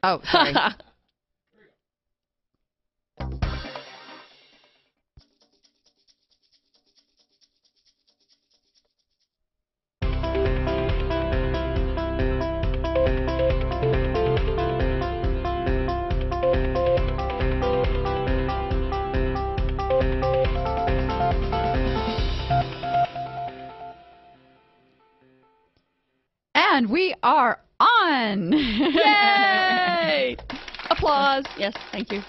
Oh, sorry. And we are on. Yay! Applause. Yes, thank you.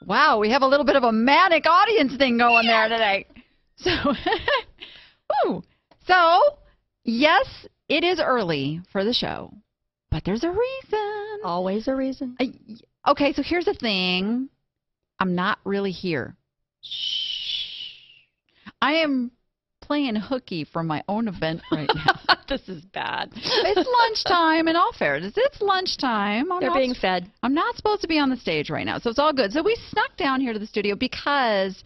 Wow, we have a little bit of a manic audience thing going there today. So, woo. So, yes, it is early for the show, but there's a reason. Always a reason. Okay, so here's the thing. I'm not really here. Shh. I am playing hooky for my own event right now. This is bad. It's lunchtime in all fairness. It's lunchtime. They're being fed. I'm not supposed to be on the stage right now, so it's all good. So we snuck down here to the studio because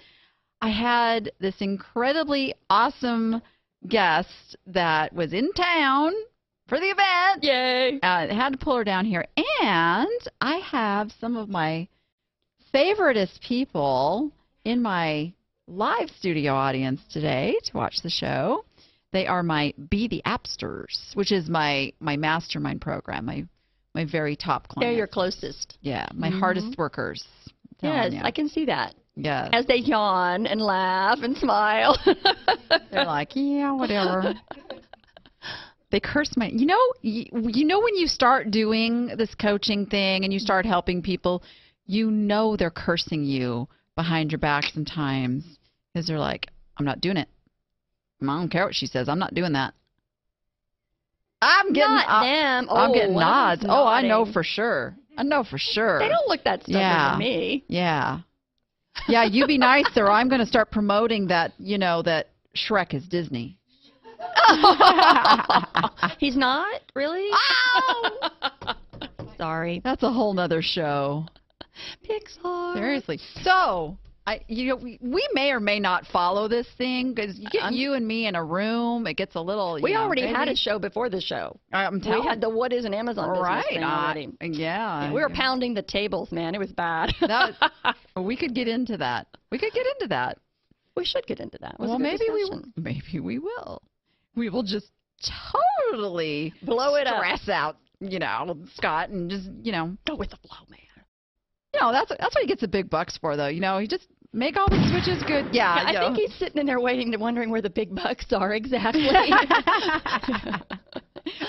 I had this incredibly awesome guest that was in town for the event. Yay! I had to pull her down here. And I have some of my favoritist people in my live studio audience today to watch the show. They are my Be the Appsters, which is my mastermind program, my very top clients. They're your closest. Yeah, my hardest workers. Yes, I can see that. Yeah. As they yawn and laugh and smile. They're like, yeah, whatever. They curse my, you know when you start doing this coaching thing and you start helping people, you know they're cursing you behind your back sometimes because they're like, I'm not doing it. I don't care what she says. I'm not doing that. I'm getting them. I'm getting nods. Oh, I know for sure. I know for sure. They don't look that stubborn to me. Yeah. Yeah, you be nice or I'm going to start promoting that, that Shrek is Disney. He's not? Really? Oh! Sorry. That's a whole nother show. Pixar. Seriously. So, we may or may not follow this thing because you get you and me in a room, it gets a little. We already had a show before the show. I'm telling we had the What is an Amazon business thing already. Yeah. We were pounding the tables, man. It was bad. We could get into that. We should get into that. Well, maybe we will. We will just totally blow it stress out, Scott, and just, go with the flow, man. That's what he gets the big bucks for, though. You just make all the switches good. Yeah, I think he's sitting in there wondering where the big bucks are exactly.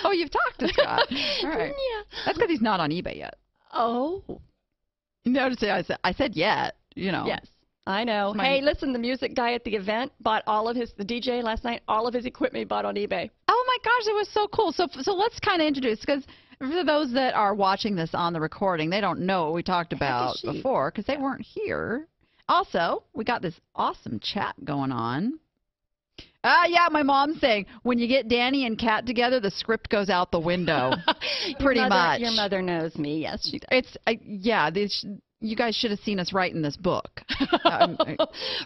Oh, you've talked to Scott. All right. Yeah. That's because he's not on eBay yet. Oh. Notice I said yet, Yes. I know. Hey, listen, the music guy at the event bought the DJ last night, all of his equipment he bought on eBay. Oh, my gosh, it was so cool. So let's kind of introduce, because for those that are watching this on the recording, they don't know what we talked about before because they weren't here. Also, we got this awesome chat going on. Yeah, my mom's saying when you get Danny and Kat together, the script goes out the window. Pretty much. Your mother knows me. Yes, she does. You guys should have seen us writing this book.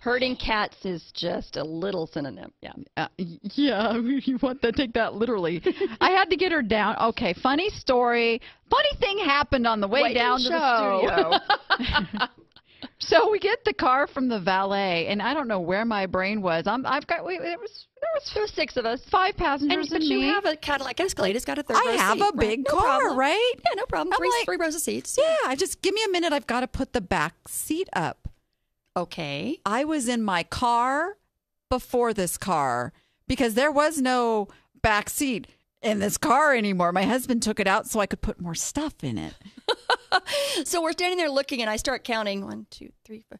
Herding cats is just a little synonym. Yeah. You want to take that literally. I had to get her down. Okay, funny story. Funny thing happened on the way down to the studio. So we get the car from the valet, and I don't know where my brain was. There was 6 of us, 5 passengers, but you have a Cadillac Escalade. It's got a third row seat. I have a big car, right? Yeah, no problem. Three rows of seats. Yeah, just give me a minute. I've got to put the back seat up. Okay. I was in my car before this car because there was no back seat in this car anymore. My husband took it out so I could put more stuff in it. So we're standing there looking, and I start counting 1, 2, 3, 4.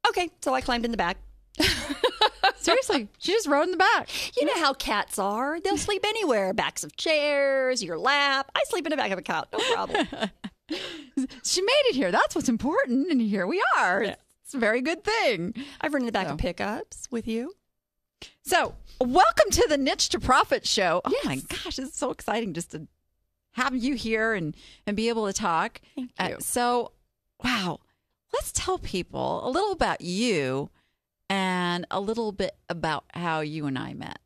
Okay, so I climbed in the back. Seriously, she just rode in the back. You know how cats are. They'll sleep anywhere. Backs of chairs, your lap. I sleep in the back of a cat. No problem. She made it here. That's what's important. And here we are. Yeah. It's a very good thing. I've ridden in the back of pickups with you. So welcome to the Niche to Profit show. Yes. Oh, my gosh. It's so exciting just to have you here and be able to talk. Thank you. So, wow. Let's tell people a little about you and a little bit about how you and I met.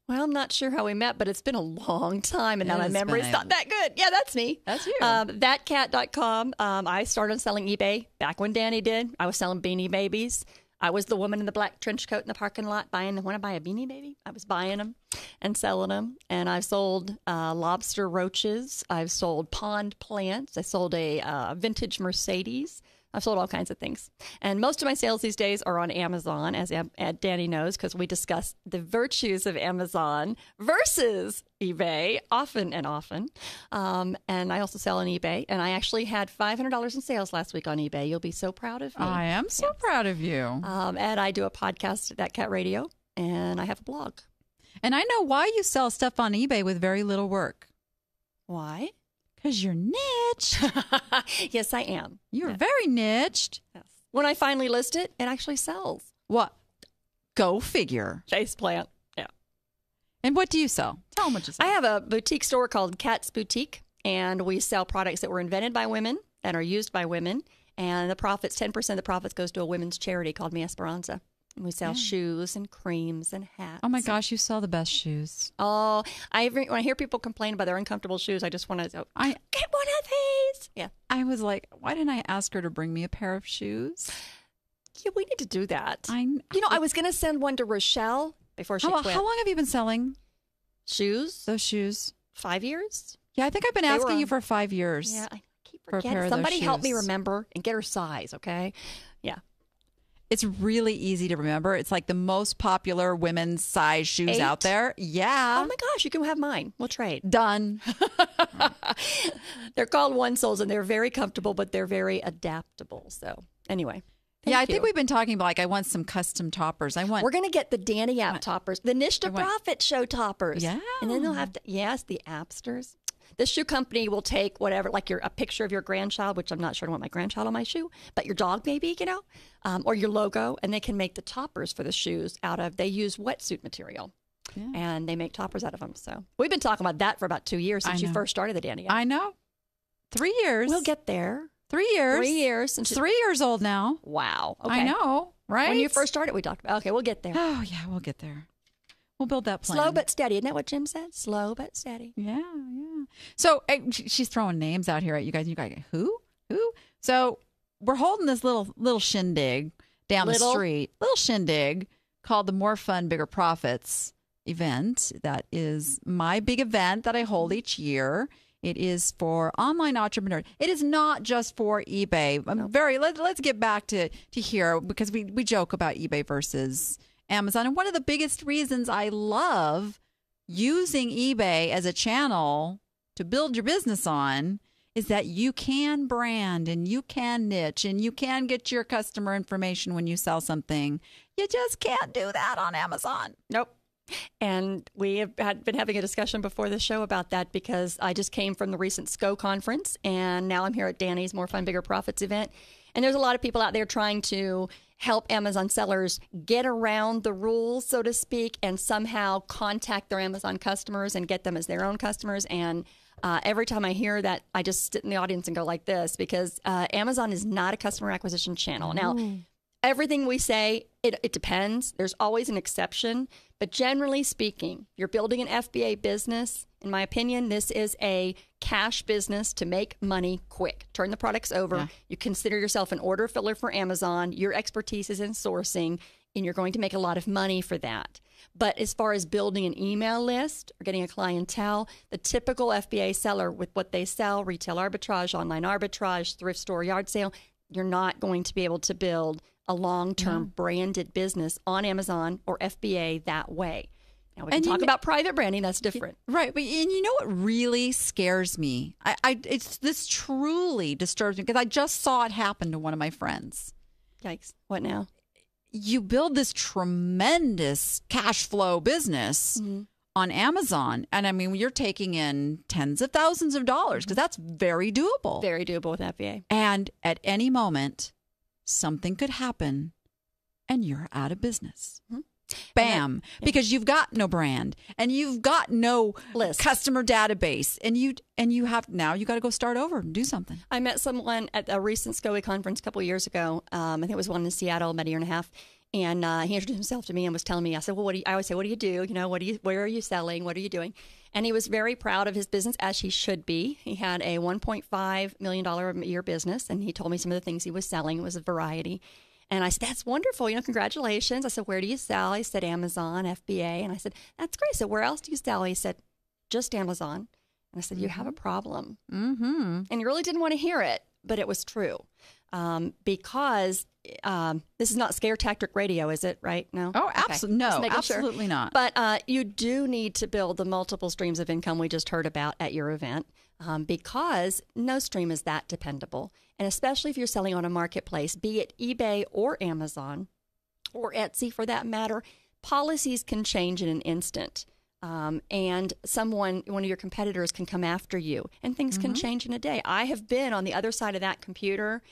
Well, I'm not sure how we met, but it's been a long time, and now my It's memory's been not that good. Yeah, that's me. That's you. Thatcat.com. I started selling eBay back when Danny did. I was selling Beanie Babies. I was the woman in the black trench coat in the parking lot buying them. Want to buy a Beanie Baby? I was buying them and selling them. And I've sold lobster roaches. I've sold pond plants. I sold a vintage Mercedes. I've sold all kinds of things. And most of my sales these days are on Amazon, as Danny knows, because we discuss the virtues of Amazon versus eBay often and often. And I also sell on eBay. And I actually had $500 in sales last week on eBay. You'll be so proud of me. I am so proud of you. And I do a podcast at That Cat Radio, and I have a blog. And I know why you sell stuff on eBay with very little work. Why? Because you're niched. Yes, I am. You're very niched. Yes. When I finally list it, it actually sells. What? Go figure. Faceplant. Yeah. And what do you sell? Tell them what you sell. I have a boutique store called Cat's Boutique, and we sell products that were invented by women and are used by women. And the profits, 10% of the profits goes to a women's charity called Mi Esperanza. And we sell shoes and creams and hats. Oh my gosh, you sell the best shoes. Oh, when I hear people complain about their uncomfortable shoes, I just want to get one of these. Yeah. I was like, why didn't I ask her to bring me a pair of shoes? Yeah, we need to do that. I was going to send one to Rochelle before she quit. How long have you been selling shoes? those shoes? 5 years? Yeah, I think I've been asking you for 5 years. Yeah, I keep for a forgetting. pair of Somebody those help me shoes. remember and get her size, okay? Yeah. It's really easy to remember. It's like the most popular women's size shoes 8? out there. Yeah. Oh my gosh, you can have mine. We'll trade. Done. They're called one soles, and they're very comfortable, but they're very adaptable. So anyway. Yeah, I Thank think you. we've been talking about, like, I want some custom toppers. We're going to get the Danny app toppers, the Niche to Profit show toppers. Yeah. And then they'll have the appsters. The shoe company will take whatever, like a picture of your grandchild, which I'm not sure I want my grandchild on my shoe, but your dog maybe, or your logo, and they can make the toppers for the shoes they use wetsuit material. Yeah. And they make toppers out of them. So we've been talking about that for about 2 years since you first started the Danny app. I know. 3 years. We'll get there. 3 years. 3 years. It's 3 years old now. Wow. Okay. I know, right? When you first started, we talked about. Okay, we'll get there. Oh, yeah, we'll get there. We'll build that plan. Slow but steady. Isn't that what Jim said? Slow but steady. Yeah, yeah. So she's throwing names out here at you guys. You guys, who? So we're holding this little shindig down the street. Little shindig called the More Fun, Bigger Profits event. That is my big event that I hold each year. It is for online entrepreneurs. It is not just for eBay. Let's get back to here, because we joke about eBay versus Amazon. And one of the biggest reasons I love using eBay as a channel to build your business on is that you can brand and you can niche and you can get your customer information when you sell something. You just can't do that on Amazon. Nope. And we have been having a discussion before the show about that, because I just came from the recent SCO conference, and now I'm here at Danny's More Fun, Bigger Profits event. And there's a lot of people out there trying to help Amazon sellers get around the rules, so to speak, and somehow contact their Amazon customers and get them as their own customers. And every time I hear that, I just sit in the audience and go like this, because Amazon is not a customer acquisition channel. Now, everything we say, it depends. There's always an exception. But generally speaking, you're building an FBA business. In my opinion, this is a cash business to make money quick. Turn the products over. Yeah. You consider yourself an order filler for Amazon. Your expertise is in sourcing, and you're going to make a lot of money for that. But as far as building an email list or getting a clientele, the typical FBA seller with what they sell, retail arbitrage, online arbitrage, thrift store, yard sale, you're not going to be able to build a long-term branded business on Amazon or FBA that way. Now, we can talk about private branding. That's different. Right. But you know what really scares me? This truly disturbs me, because I just saw it happen to one of my friends. Yikes. What now? You build this tremendous cash flow business on Amazon. And I mean, you're taking in tens of thousands of dollars, because that's very doable. Very doable with FBA. And at any moment, something could happen and you're out of business. Bam. Because you've got no brand and you've got no customer database, and you have now you got to go start over and do something. I met someone at a recent SCOE conference a couple of years ago. I think it was one in Seattle, about a year and a half. And he introduced himself to me and was telling me, I said, well, I always say, what do you do? You know, where are you selling? What are you doing? And he was very proud of his business, as he should be. He had a $1.5 million a year business, and he told me some of the things he was selling. It was a variety. And I said, that's wonderful. You know, congratulations. I said, where do you sell? He said, Amazon, FBA. And I said, that's great. So where else do you sell? He said, just Amazon. And I said, you have a problem. Mm-hmm. And he really didn't want to hear it, but it was true. Because this is not scare tactic radio, is it? Right? No? Oh, absolutely. Okay. No, absolutely not. But you do need to build the multiple streams of income we just heard about at your event, because no stream is that dependable. And especially if you're selling on a marketplace, be it eBay or Amazon or Etsy for that matter, policies can change in an instant. And one of your competitors can come after you, and things can change in a day. I have been on the other side of that computer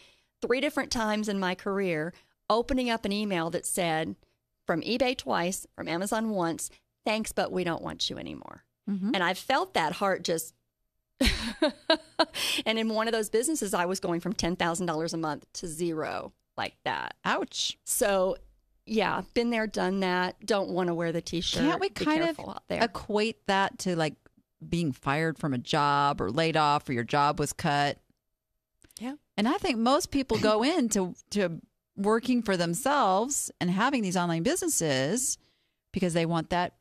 3 different times in my career, opening up an email that said, from eBay twice, from Amazon once, thanks, but we don't want you anymore. And I felt that heart just... And in one of those businesses, I was going from $10,000 a month to zero, like that. Ouch. So... yeah, been there, done that. Don't want to wear the T-shirt. Can't we Be kind of out there. equate that to like being fired from a job or laid off or your job was cut? Yeah. And I think most people go into working for themselves and having these online businesses because they want that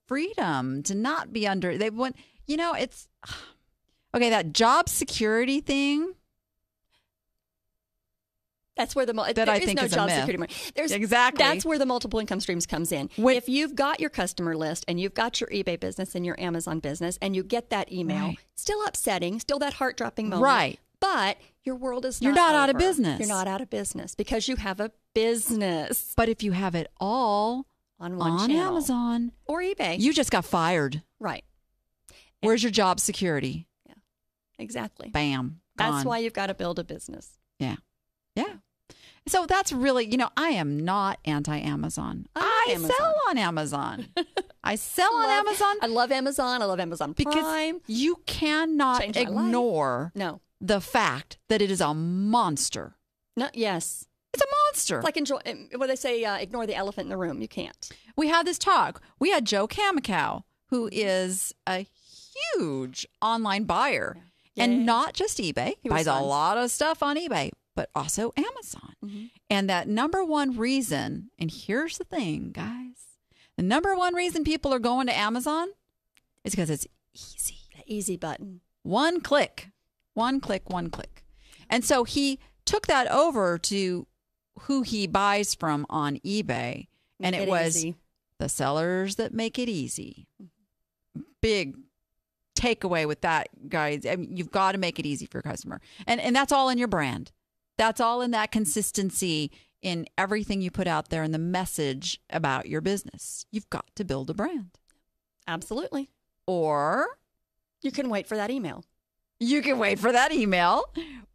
freedom to not be under. They want, you know, it's okay. That job security thing. That's where that I think no is job a myth. security money. Exactly. That's where the multiple income streams comes in. If you've got your customer list and you've got your eBay business and your Amazon business and you get that email, right. Still upsetting, still that heart-dropping moment. Right. But your world is You're not out of business. You're not out of business because you have a business. But if you have it all on one on channel. Amazon or eBay. You just got fired. Right. Where's your job security? Yeah, exactly. Bam. That's gone. why you've got to build a business. Yeah. Yeah. So that's really, you know, I am not anti-Amazon. I sell on Amazon. I sell on Amazon. I love Amazon. I love Amazon Prime. Because you cannot ignore the fact that it is a monster. No, yes. It's a monster. It's like what they say, ignore the elephant in the room. You can't. We had this talk. We had Joe Kamikow, who is a huge online buyer. Yeah. And not just eBay. He buys a lot of stuff on eBay, but also Amazon. Mm-hmm. And that number one reason, and here's the thing, guys. The number one reason people are going to Amazon is because it's easy. The easy button. One click. One click, one click. And so he took that over to who he buys from on eBay. And it was easy. The sellers that make it easy. Big takeaway with that, guys. I mean, you've got to make it easy for your customer. And that's all in your brand. That's all in that consistency in everything you put out there and the message about your business. You've got to build a brand. Absolutely. Or you can wait for that email. You can wait for that email,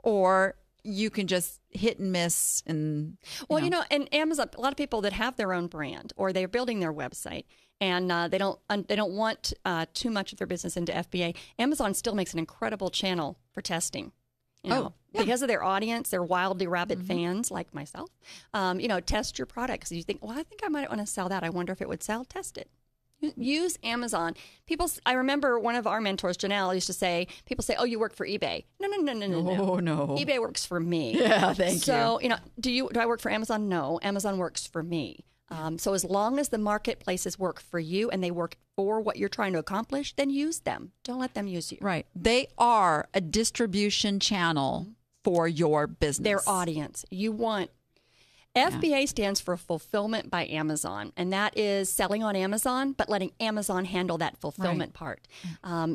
or you can just hit and miss. And you know, and Amazon, a lot of people that have their own brand or they're building their website and they don't want too much of their business into FBA. Amazon still makes an incredible channel for testing. You know, because of their audience, they're wildly rabid fans like myself. You know, test your product because you think, well, I think I might want to sell that. I wonder if it would sell. Test it. Use Amazon. I remember one of our mentors, Janelle, used to say, people say, oh, you work for eBay. No. Oh, no. eBay works for me. Yeah, thank you. So, you know, do I work for Amazon? No. Amazon works for me. So as long as the marketplaces work for you and they work for what you're trying to accomplish, then use them. Don't let them use you. Right. They are a distribution channel for your business. Their audience. FBA stands for Fulfillment by Amazon, and that is selling on Amazon, but letting Amazon handle that fulfillment part.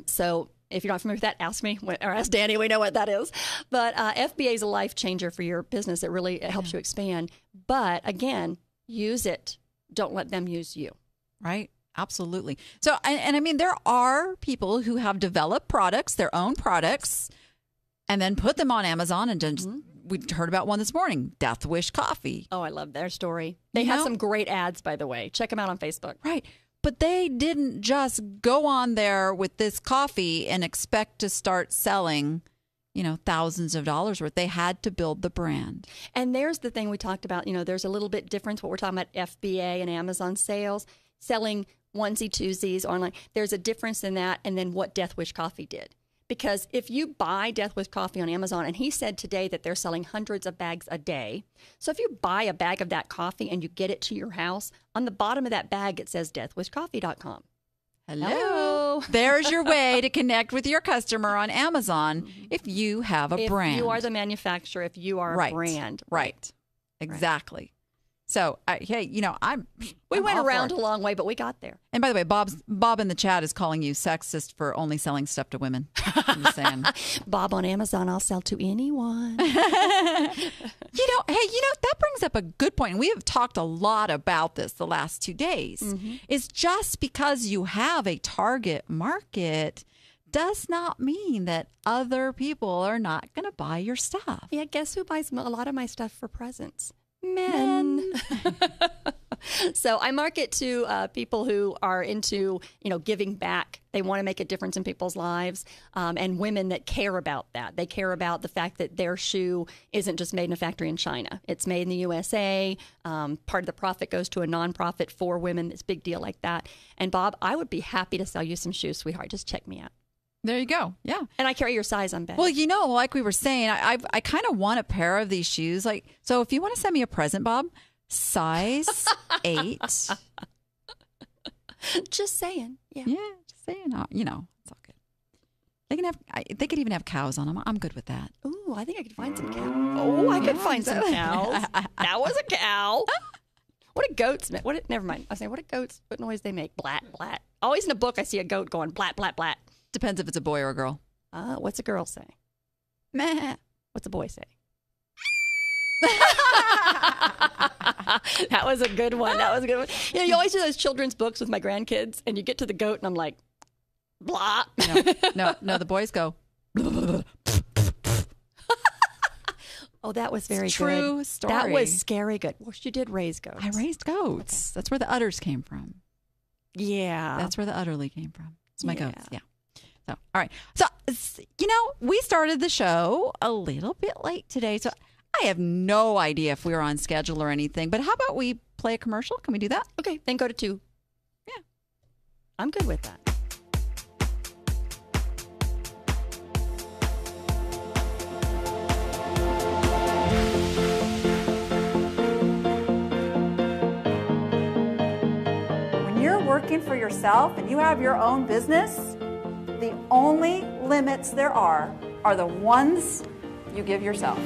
So if you're not familiar with that, ask me or ask Danny. We know what that is. But FBA is a life changer for your business. It really helps you expand. But again, use it. Don't let them use you. Right. Absolutely. So, and I mean, there are people who have developed products, their own products, and then put them on Amazon and just, we heard about one this morning, Death Wish Coffee. Oh, I love their story. They have some great ads, by the way. Check them out on Facebook. Right. But they didn't just go on there with this coffee and expect to start selling thousands of dollars worth. They had to build the brand. And there's the thing we talked about, there's a little bit difference what we're talking about FBA and Amazon sales, selling onesie twosies online. There's a difference in that and then what Death Wish Coffee did. Because if you buy Death Wish Coffee on Amazon, and he said today that they're selling hundreds of bags a day. So if you buy a bag of that coffee and you get it to your house, on the bottom of that bag, it says deathwishcoffee.com. Hello. There's your way to connect with your customer on Amazon if you have a brand. If you are the manufacturer, if you are a brand. Right. Exactly. So, hey, we went around a long way, but we got there. And by the way, Bob in the chat is calling you sexist for only selling stuff to women. I'm just saying. Bob on Amazon, I'll sell to anyone. That brings up a good point. And we have talked a lot about this the last 2 days. Mm-hmm. Is just because you have a target market does not mean that other people are not going to buy your stuff. Yeah, guess who buys a lot of my stuff for presents? Men. So I market to people who are into, giving back. They want to make a difference in people's lives, and women that care about that. They care about the fact that their shoe isn't just made in a factory in China. It's made in the USA. Part of the profit goes to a nonprofit for women. It's a big deal like that. And Bob, I would be happy to sell you some shoes, sweetheart. Just check me out. There you go. Yeah. And I carry your size on bed. Well, like we were saying, I kind of want a pair of these shoes. So if you want to send me a present, Bob, size 8. Just saying. Yeah. Yeah, just saying. It's all good. They could even have cows on them. I'm good with that. Ooh, I think I could find some cows. Oh, I could find some cows. That was a cow. What do goats make? Never mind. I was saying, what noise they make? Blat, blat. Always in a book, I see a goat going blat, blat, blat. Depends if it's a boy or a girl. What's a girl say? Meh. What's a boy say? That was a good one. You always do those children's books with my grandkids, and you get to the goat, and I'm like, blah. No, the boys go. Oh, that was very True good. Story. That was scary good. Well, you did raise goats. I raised goats. Okay. That's where the udders came from. Yeah. That's where the utterly came from. It's my goats. Yeah. So, all right. So, we started the show a little bit late today. So, I have no idea if we were on schedule or anything. But how about we play a commercial? Can we do that? Okay. Then go to 2. Yeah. I'm good with that. When you're working for yourself and you have your own business, the only limits there are the ones you give yourself.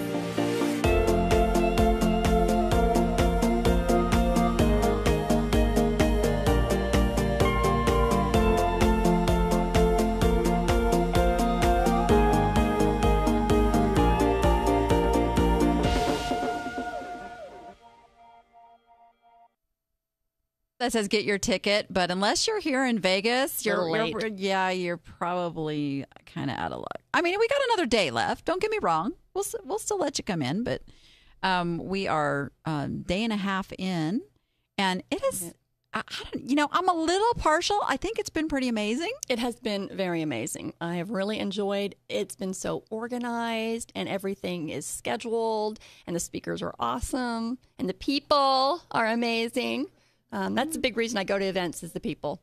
That says get your ticket, but unless you're here in Vegas, you're probably kind of out of luck. I mean, we got another day left. Don't get me wrong. We'll still let you come in, but we are day and a half in, and it is. I'm a little partial. I think it's been pretty amazing. It has been very amazing. I have really enjoyed. It's been so organized, and everything is scheduled, and the speakers are awesome, and the people are amazing. That's a big reason I go to events is the people.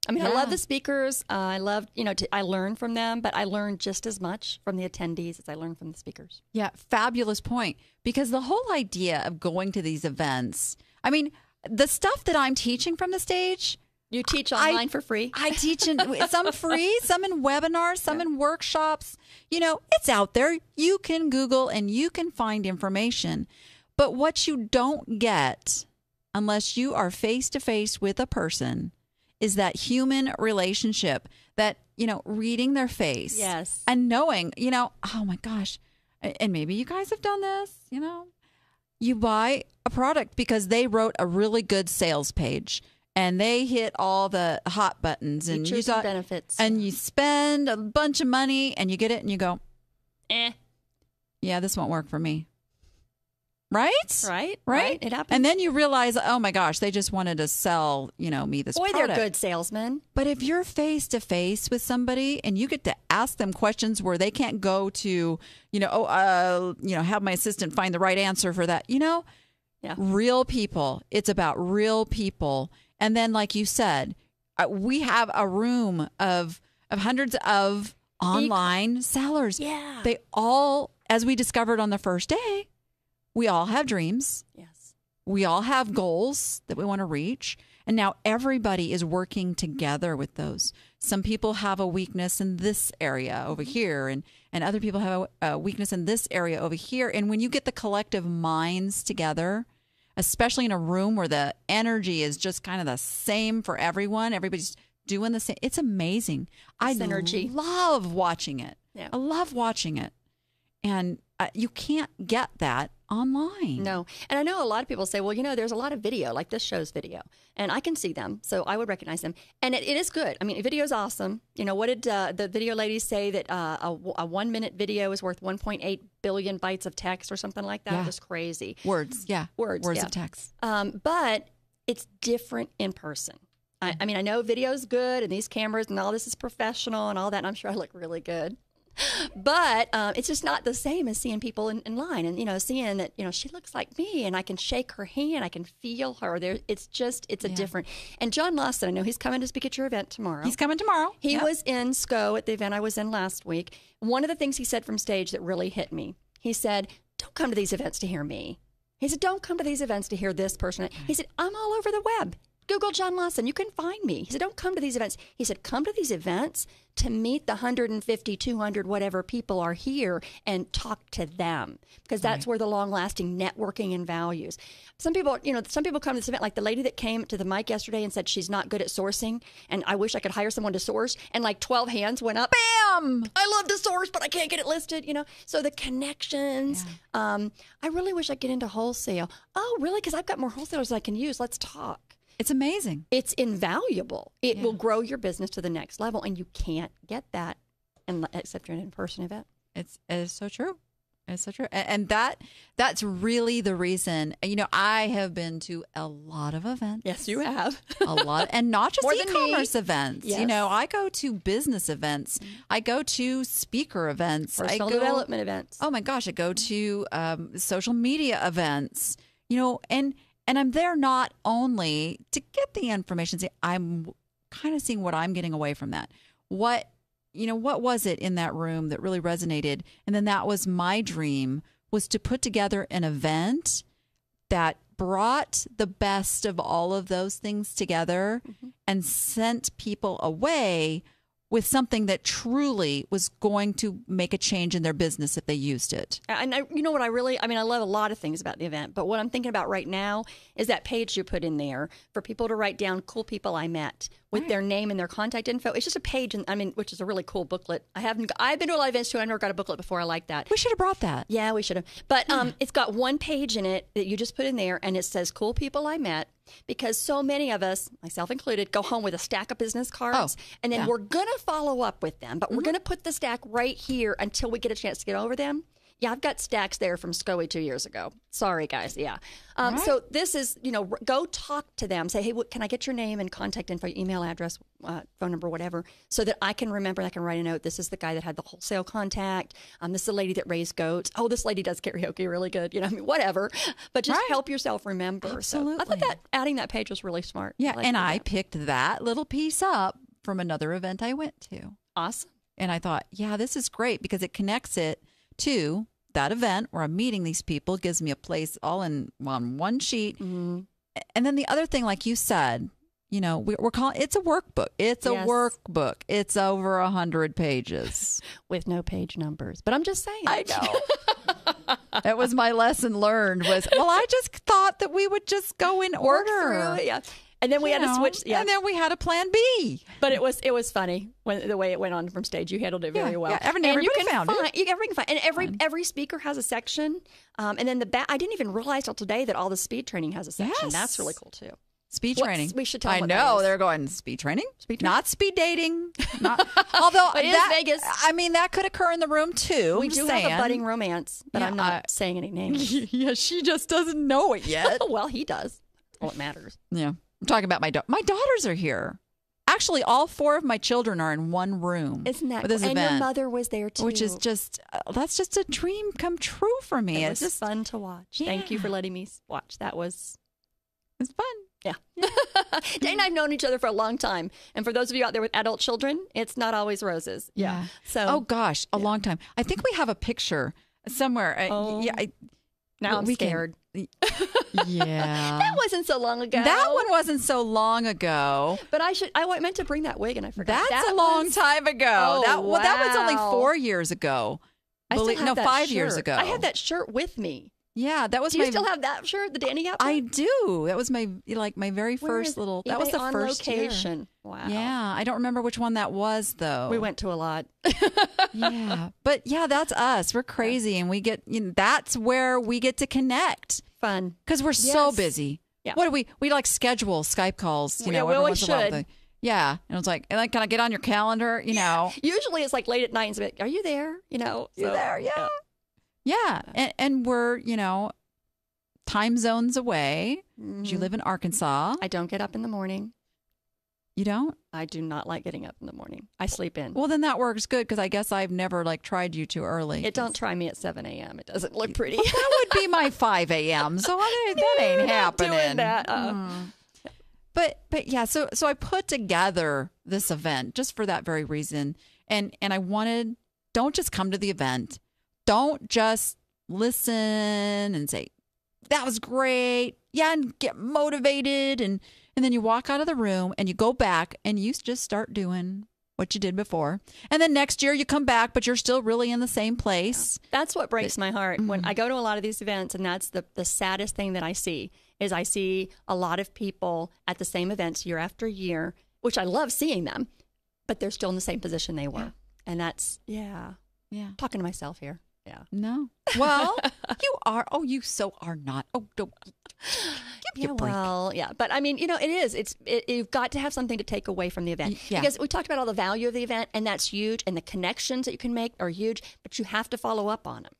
I mean, I love the speakers. I love, I learn from them, but I learn just as much from the attendees as I learn from the speakers. Yeah, fabulous point. Because the whole idea of going to these events, I mean, the stuff that I'm teaching from the stage. You teach online for free? I teach some free, some in webinars, some in workshops. It's out there. You can Google and you can find information. But what you don't get unless you are face to face with a person is that human relationship, that, reading their face. Yes. And knowing, oh my gosh. And maybe you guys have done this, you buy a product because they wrote a really good sales page and they hit all the hot buttons and features and benefits. And you spend a bunch of money and you get it and you go, yeah, this won't work for me. Right? Right. It happens. And then you realize, oh my gosh, they just wanted to sell, me this Boy, product. they're good salesmen. But if you're face to face with somebody and you get to ask them questions where they can't go to, have my assistant find the right answer for that, real people. It's about real people. And then, like you said, we have a room of hundreds of online sellers. Yeah. They all, as we discovered on the first day, we all have dreams. Yes. We all have goals that we want to reach. And now everybody is working together with those. Some people have a weakness in this area over here, and other people have a weakness in this area over here. And when you get the collective minds together, especially in a room where the energy is just kind of the same for everyone, everybody's doing the same. It's amazing. Synergy. Love watching it. Yeah. I love watching it. And you can't get that online. No. And I know a lot of people say, well, there's a lot of video, like this show's video, and I can see them, so I would recognize them. And it is good. I mean, video's awesome. What did the video ladies say, that a 1 minute video is worth 1.8 billion bytes of text or something like that? Yeah. Just crazy. Words, yeah. Words yeah. of text. But it's different in person. I mean, I know video's good and these cameras and all this is professional and all that, and I'm sure I look really good. But it's just not the same as seeing people in line and, seeing that, she looks like me and I can shake her hand. I can feel her there. It's a different. And John Lawson, I know he's coming to speak at your event tomorrow. He's coming tomorrow. He was in SCO at the event I was in last week. One of the things he said from stage that really hit me, he said, don't come to these events to hear me. He said, don't come to these events to hear this person. He said, I'm all over the web. Google John Lawson. You can find me. He said, don't come to these events. He said, come to these events to meet the 150, 200, whatever people are here and talk to them, because that's where the long-lasting networking and values. Some people come to this event, like the lady that came to the mic yesterday and said she's not good at sourcing, and I wish I could hire someone to source, and like 12 hands went up. Bam! I love to source, but I can't get it listed, So the connections. Yeah. I really wish I could get into wholesale. Oh, really? Because I've got more wholesalers I can use. Let's talk. It's amazing. It's invaluable. It will grow your business to the next level, and you can't get that except you're an in-person event. It is so true. It's so true. And that's really the reason. I have been to a lot of events. Yes, you have. A lot. And not just More than e-commerce me. events. Yes. I go to business events. I go to speaker events. Personal development events. Oh, my gosh. I go to social media events. And I'm there not only to get the information. I'm kind of seeing what I'm getting away from that. What was it in that room that really resonated? And then that was my dream, was to put together an event that brought the best of all of those things together and sent people away with something that truly was going to make a change in their business if they used it. And you know what I love a lot of things about the event, but what I'm thinking about right now is that page you put in there for people to write down cool people I met with their name and their contact info. It's just a page, which is a really cool booklet. I've been to a lot of events too. I've never got a booklet before. I like that. We should have brought that. Yeah, we should have. But it's got one page in it that you just put in there, and it says cool people I met. Because so many of us, myself included, go home with a stack of business cards, and then we're going to follow up with them, but we're going to put the stack right here until we get a chance to get over them. Yeah, I've got stacks there from SCOE 2 years ago. Sorry, guys. Yeah. So this is, go talk to them. Say, hey, can I get your name and contact info, email address, phone number, whatever, so that I can remember. I can write a note. This is the guy that had the wholesale contact. This is the lady that raised goats. Oh, this lady does karaoke really good. Whatever. But just help yourself remember. Absolutely. So I thought that adding that page was really smart. Yeah, I picked that little piece up from another event I went to. Awesome. And I thought, yeah, this is great because it connects it to that event where I'm meeting these people, gives me a place all on one sheet. Mm-hmm. And then the other thing, like you said, we're calling it's a workbook. It's a workbook. It's over 100 pages with no page numbers. But I'm just saying. I know. That was my lesson learned. I just thought that we would just go in order. Yeah. And then we had to switch. Yeah. And then we had a plan B. But it was funny when the way it went on from stage. You handled it very well. Yeah, everybody found it. Everybody can find, and every speaker has a section. And then I didn't even realize till today that all the speed training has a section. Yes. That's really cool too. Speed training. We should tell them I what know. that is. They're going, speed training? Speed training? Not speed dating. Not, although It is that, Vegas. I mean, that could occur in the room too. We I'm do saying. have a budding romance, but Yeah, I'm not saying any names. Yeah, she just doesn't know it yet. Well, he does. Well, it matters. Yeah. I'm talking about my my daughters are here. Actually, all 4 of my children are in one room. Isn't that with this cool? And event, your mother was there too. which is just that's just a dream come true for me. It It's was just fun to watch. Yeah. Thank you for letting me watch. That was it's fun. Yeah. Dane and I have known each other for a long time. And for those of you out there with adult children, it's not always roses. Yeah. So oh gosh, a long time. I think we have a picture somewhere. Oh. Yeah. now I'm scared. Yeah. That wasn't so long ago. That one wasn't so long ago. But I meant to bring that wig and I forgot. That's That a long was- time ago. Oh, that was only wow. 4 years ago. I still have No, that 5 years shirt. ago. I had that shirt with me. Yeah, that was Do my. you still have that shirt, the Danny outfit? I do. That was my very Where first is it? little. That was eBay the on first year. location. Wow. Yeah, I don't remember which one that was though. We went to a lot. Yeah, but yeah, that's us. We're crazy, and we get. That's where we get to connect Fun. because we're so Yes. busy. Yeah. What do we like schedule Skype calls? You know, we every always once in a while. should. Yeah, and it's like, can I get on your calendar? You know, Usually it's like late at night and it's like, are you there? You know, you so, there? Yeah, yeah, and we're time zones away. You live in Arkansas. I don't get up in the morning. You don't? I do not like getting up in the morning. I sleep in. Well, then that works good because I guess I've never tried you too early. Don't try me at 7 a.m. It doesn't look pretty. Well, that would be my 5 a.m. So that ain't happening. Doing that. But yeah, so I put together this event just for that very reason, and I wanted, don't just come to the event, don't just listen and say that was great, yeah, and get motivated, and then you walk out of the room and you go back and you just start doing what you did before, and then next year you come back, but you're still really in the same place. That's what breaks my heart when I go to a lot of these events, and that's the saddest thing that I see is I see a lot of people at the same events year after year, which I love seeing them, but they're still in the same position they were. And that's, yeah, talking to myself here. Yeah. No. Well, you are. Oh, you so are not. Oh, don't. Give me a break. Well, yeah. But I mean, it is. You've got to have something to take away from the event. Yeah. Because we talked about all the value of the event, and that's huge, and the connections that you can make are huge, but you have to follow up on them.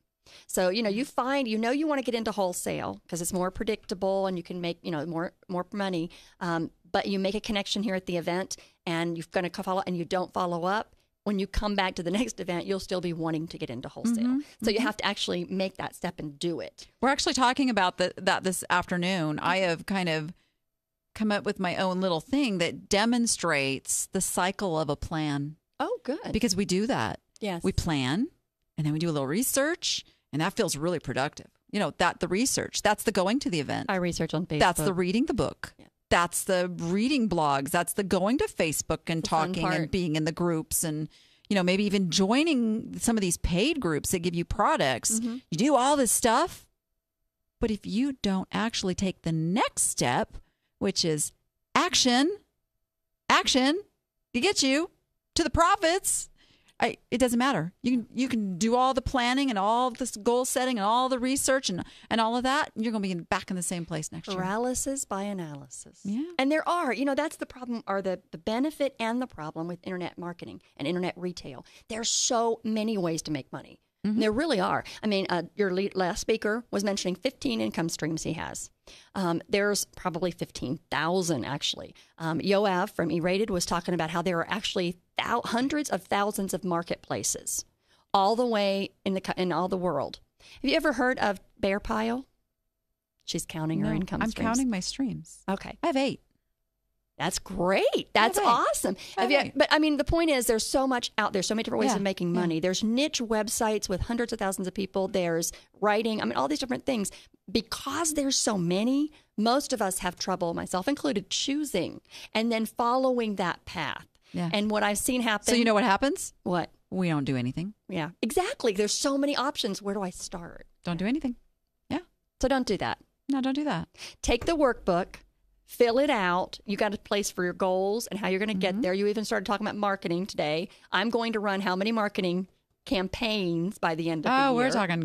So, you find, you want to get into wholesale because it's more predictable and you can make, more money. But you make a connection here at the event and you're going to follow and you don't follow up. When you come back to the next event, you'll still be wanting to get into wholesale. So you have to actually make that step and do it. We're actually talking about that this afternoon. I have kind of come up with my own little thing that demonstrates the cycle of a plan. Oh, good. Because we do that. Yes. We plan and then we do a little research, and that feels really productive. The research, that's the going to the event. I research on Facebook. That's the reading the book. Yeah. That's the reading blogs. That's the going to Facebook and talking and being in the groups and, maybe even joining some of these paid groups that give you products. You do all this stuff. But if you don't actually take the next step, which is action to get you to the profits, it doesn't matter. You can do all the planning and all this goal setting and all the research and all of that. And you're going to be back in the same place next year. Paralysis by analysis. Yeah. And there are, that's the problem, or the benefit and the problem with internet marketing and internet retail. There's so many ways to make money. There really are. I mean, your last speaker was mentioning 15 income streams he has. There's probably 15,000 actually. Yoav from E-Rated was talking about how there are actually hundreds of thousands of marketplaces all the way in all the world. Have you ever heard of Bear Pile? She's counting her income streams. I'm counting my streams. Okay. I have 8. That's great. That's awesome. But I mean, the point is there's so much out there, so many different ways of making money. There's niche websites with hundreds of thousands of people. There's writing. I mean, all these different things. Because there's so many, most of us have trouble, myself included, choosing and then following that path. Yeah. And what I've seen happen. So you know what happens? What? We don't do anything. Yeah, exactly. There's so many options. Where do I start? Don't do anything. Yeah. So don't do that. No, don't do that. Take the workbook. Fill it out. You got a place for your goals and how you're going to get there. You even started talking about marketing today. I'm going to run how many marketing campaigns by the end of the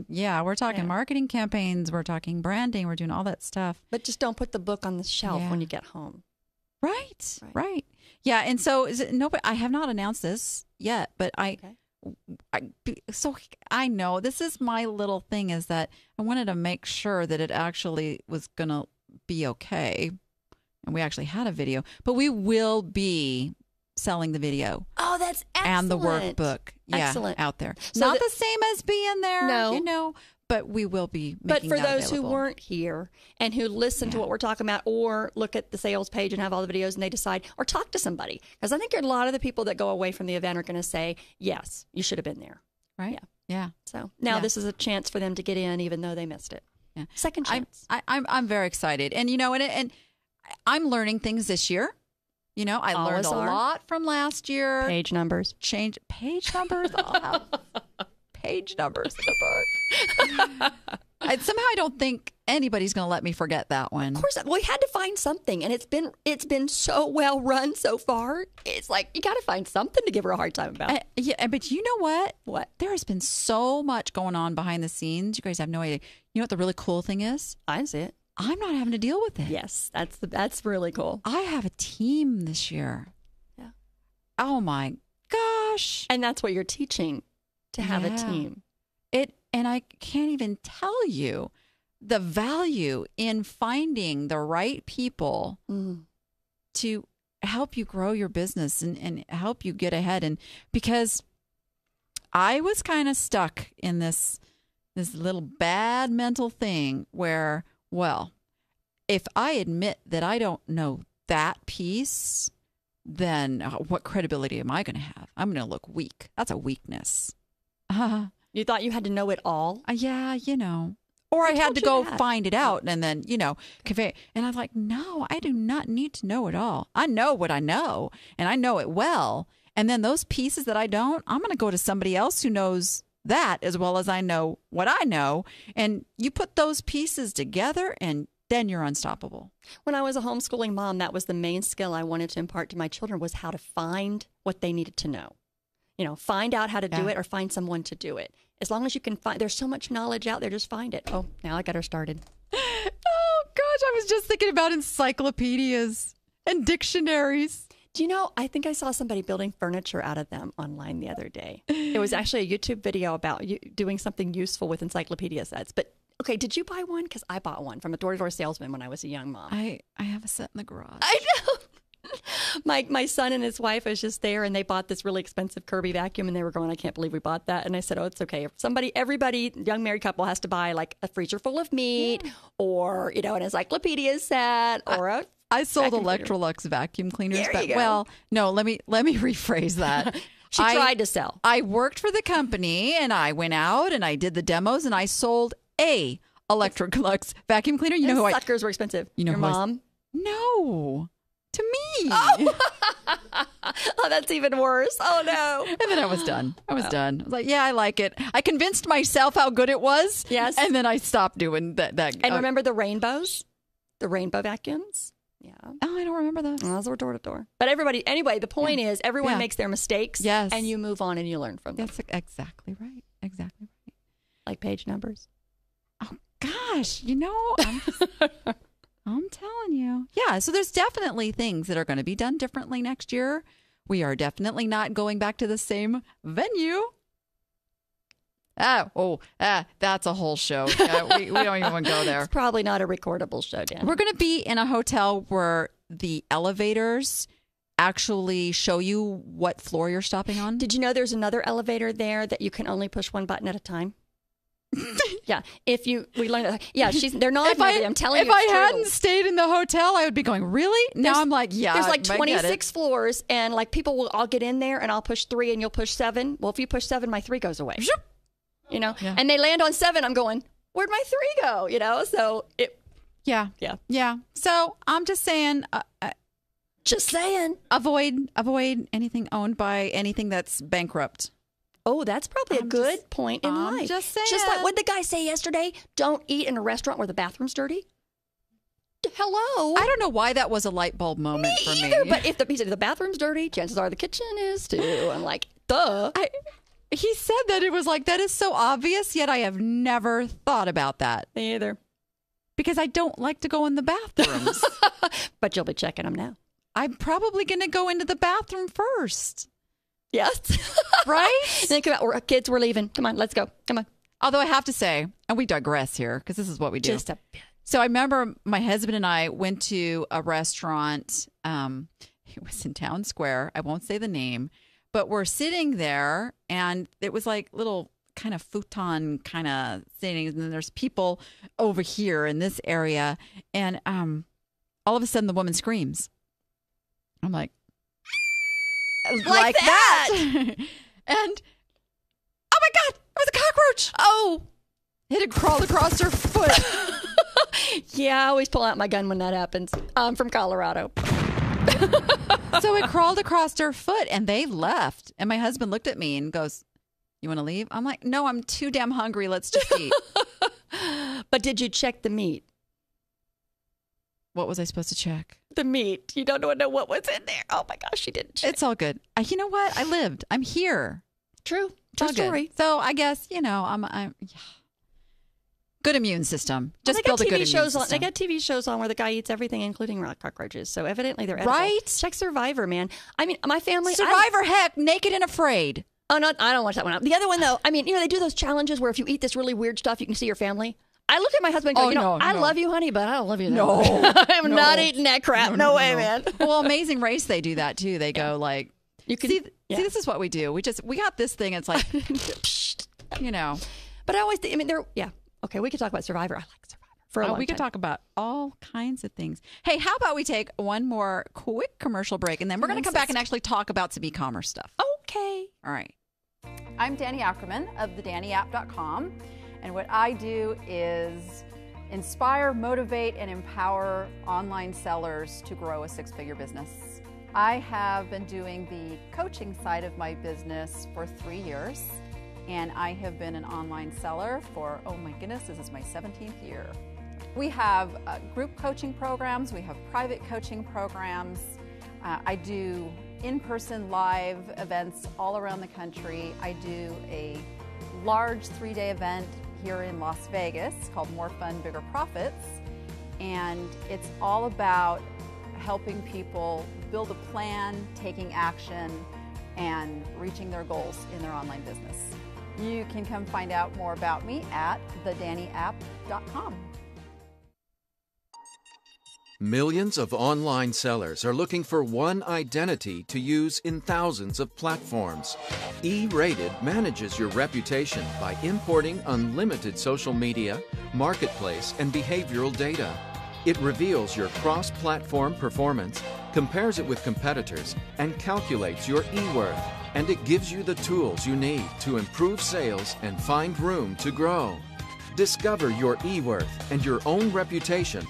year. We're talking marketing campaigns. We're talking branding. We're doing all that stuff. But just don't put the book on the shelf when you get home. Right. Yeah. And so I have not announced this yet, but so I know this is my little thing, is that I wanted to make sure that it actually was going to be okay. And we actually had a video, but we will be selling the video. Oh, that's excellent. And the workbook. Excellent. Out there. So not the same as being there, but we will be making But for that those available. who weren't here and who listen to what we're talking about, or look at the sales page and have all the videos and they decide, or talk to somebody. Because I think a lot of the people that go away from the event are going to say, yes, you should have been there. Right? Yeah. So now this is a chance for them to get in, even though they missed it. Yeah. Second chance. I'm very excited. And, and I'm learning things this year. I learned a lot from last year. Page numbers. Change page numbers. I'll have page numbers in the book. Somehow I don't think anybody's going to let me forget that one. Of course, we had to find something, and it's been so well run so far. It's like you got to find something to give her a hard time about. But you know what? What? There has been so much going on behind the scenes. You guys have no idea. You know what the really cool thing is? I see it. I'm not having to deal with it. Yes, that's really cool. I have a team this year. Yeah. Oh my gosh. And that's what you're teaching, to have a team. And I can't even tell you the value in finding the right people to help you grow your business and help you get ahead. And because I was kind of stuck in this little bad mental thing where, well, if I admit that I don't know that piece, then what credibility am I going to have? I'm going to look weak. That's a weakness. You thought you had to know it all? Yeah, Or I had to go find it out and then, convey it. And I was like, no, I do not need to know it all. I know what I know, and I know it well. And then those pieces that I don't, I'm going to go to somebody else who knows that as well as I know what I know. And you put those pieces together and then you're unstoppable. When I was a homeschooling mom, that was the main skill I wanted to impart to my children, was how to find what they needed to know. Find out how to do it, or find someone to do it. As long as you can find, there's so much knowledge out there, just find it. Oh, now I got her started. Oh, gosh, I was just thinking about encyclopedias and dictionaries. Do you know, I think I saw somebody building furniture out of them online the other day. It was actually a YouTube video about doing something useful with encyclopedia sets. But, okay, did you buy one? Because I bought one from a door-to-door salesman when I was a young mom. I have a set in the garage. I know. My son and his wife was just there, and they bought this really expensive Kirby vacuum, and they were going, I can't believe we bought that. And I said, oh, it's okay. If everybody, young married couple has to buy like a freezer full of meat or, an encyclopedia set or I sold Electrolux vacuum cleaners, there but you go. no, let me rephrase that. She tried to sell. I worked for the company, and I went out and I did the demos, and I sold a Electrolux vacuum cleaner. You know who suckers were expensive. You know your mom? No. To me. Oh. Oh, that's even worse. Oh, no. And then I was done. I was like, yeah, I like it. I convinced myself how good it was. Yes. And then I stopped doing that. And remember the rainbows? The rainbow vacuums? Yeah. Oh, I don't remember those. Those were door to door. But anyway, the point is everyone makes their mistakes. Yes. And you move on and you learn from them. That's exactly right. Exactly right. Like page numbers. Oh, gosh. I'm telling you. Yeah, so there's definitely things that are going to be done differently next year. We are definitely not going back to the same venue. That's a whole show. We don't even want to go there. It's probably not a recordable show, Dan. We're going to be in a hotel where the elevators actually show you what floor you're stopping on. Did you know there's another elevator there that you can only push one button at a time? Yeah, we learned that. Yeah, they're not. I'm telling you, if I hadn't stayed in the hotel, I would be going, really? Now I'm like, yeah. There's like 26 floors, and like people will all get in there, and I'll push 3, and you'll push 7. Well, if you push 7, my 3 goes away. And they land on 7. I'm going, where'd my 3 go? So it. Yeah. So I'm just saying. Avoid anything owned by anything that's bankrupt. Oh, that's probably a good point in life. Just saying. Just like what did the guy say yesterday? Don't eat in a restaurant where the bathroom's dirty. Hello. I don't know why that was a light bulb moment for me. But if the bathroom's dirty, chances are the kitchen is too. I'm like, duh. he said that it was like, that is so obvious, yet I have never thought about that. Me either. Because I don't like to go in the bathrooms. But you'll be checking them now. I'm probably going to go into the bathroom first. Yes. Right? Think about kids, we're leaving. Come on, let's go. Come on. Although I have to say, and we digress here because this is what we do. Just a bit. So I remember my husband and I went to a restaurant. It was in Town Square. I won't say the name, but we're sitting there and it was like little kind of futon kind of things. And then there's people over here in this area. And all of a sudden the woman screams. I'm like that. And, oh my God, it was a cockroach. Oh, it had crawled across her foot. Yeah, I always pull out my gun when that happens. I'm from Colorado. So it crawled across her foot and they left. And my husband looked at me and goes, "You want to leave?" I'm like, "No, I'm too damn hungry. Let's just eat." But did you check the meat? What was I supposed to check? The meat. You don't know what was in there. Oh my gosh, she didn't check. It's all good. You know what? I lived. I'm here. True. It's all True story. good. So I guess, I'm good immune system. Just Well, build a good immune system. They got TV shows on where the guy eats everything, including rock cockroaches. So evidently they're edible. Right? Check Survivor, man. I mean, my family. Survivor, heck, Naked and Afraid. Oh, no, I don't watch that one. The other one, though, I mean, they do those challenges where if you eat this really weird stuff, you can see your family. I looked at my husband and go, I love you, honey, but I don't love you that much. I'm not eating that crap. No way, man. Well, Amazing Race, they do that too. They go like, you can see, this is what we do. We got this thing. It's like, But I always think, okay, we could talk about Survivor. I like Survivor. For a long we could time. talk about all kinds of things. Hey, how about we take one more quick commercial break and then we're going to come back and actually talk about some e-commerce stuff. Okay. All right. I'm Danni Ackerman of thedanniapp.com, and what I do is inspire, motivate, and empower online sellers to grow a six-figure business. I have been doing the coaching side of my business for 3 years, and I have been an online seller for, oh my goodness, this is my 17th year. We have group coaching programs, we have private coaching programs. I do in-person live events all around the country. I do a large 3-day event here in Las Vegas called More Fun, Bigger Profits. And it's all about helping people build a plan, taking action, and reaching their goals in their online business. You can come find out more about me at thedanniapp.com. Millions of online sellers are looking for one identity to use in thousands of platforms. E-Rated manages your reputation by importing unlimited social media, marketplace, and behavioral data. It reveals your cross-platform performance, compares it with competitors, and calculates your e-worth. And it gives you the tools you need to improve sales and find room to grow. Discover your e-worth and your own reputation.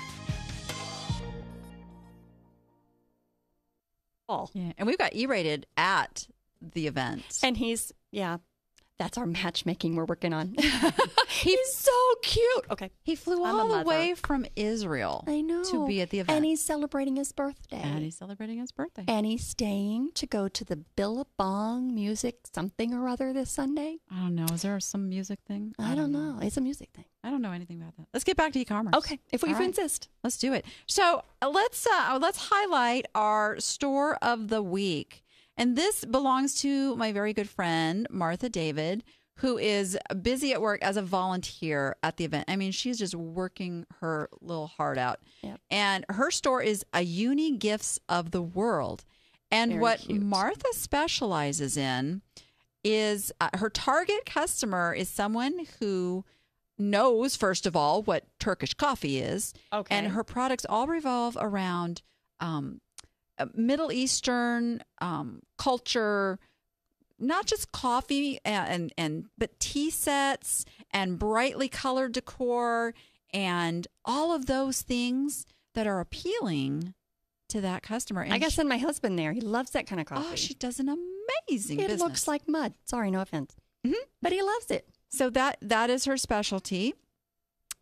Yeah, and we've got E-Rated at the event. And that's our matchmaking we're working on. He's so cute. Okay. He flew all the way from Israel. I know. To be at the event. And he's celebrating his birthday. And he's staying to go to the Billabong music something or other this Sunday. I don't know. Is there some music thing? I don't know. It's a music thing. I don't know anything about that. Let's get back to e-commerce. Okay. If we insist. Let's do it. So let's highlight our store of the week. And this belongs to my very good friend, Martha David, who is busy at work as a volunteer at the event. I mean, she's just working her little heart out. Yep. And her store is a Uni Gifts of the World. And very what cute. Martha specializes in is her target customer is someone who knows, first of all, what Turkish coffee is. Okay. And her products all revolve around Middle Eastern culture, not just coffee but tea sets and brightly colored decor and all of those things that are appealing to that customer. And I got to send my husband there. He loves that kind of coffee. Oh, she does an amazing It business. looks like mud. Sorry, no offense. Mm-hmm. But he loves it. So that is her specialty.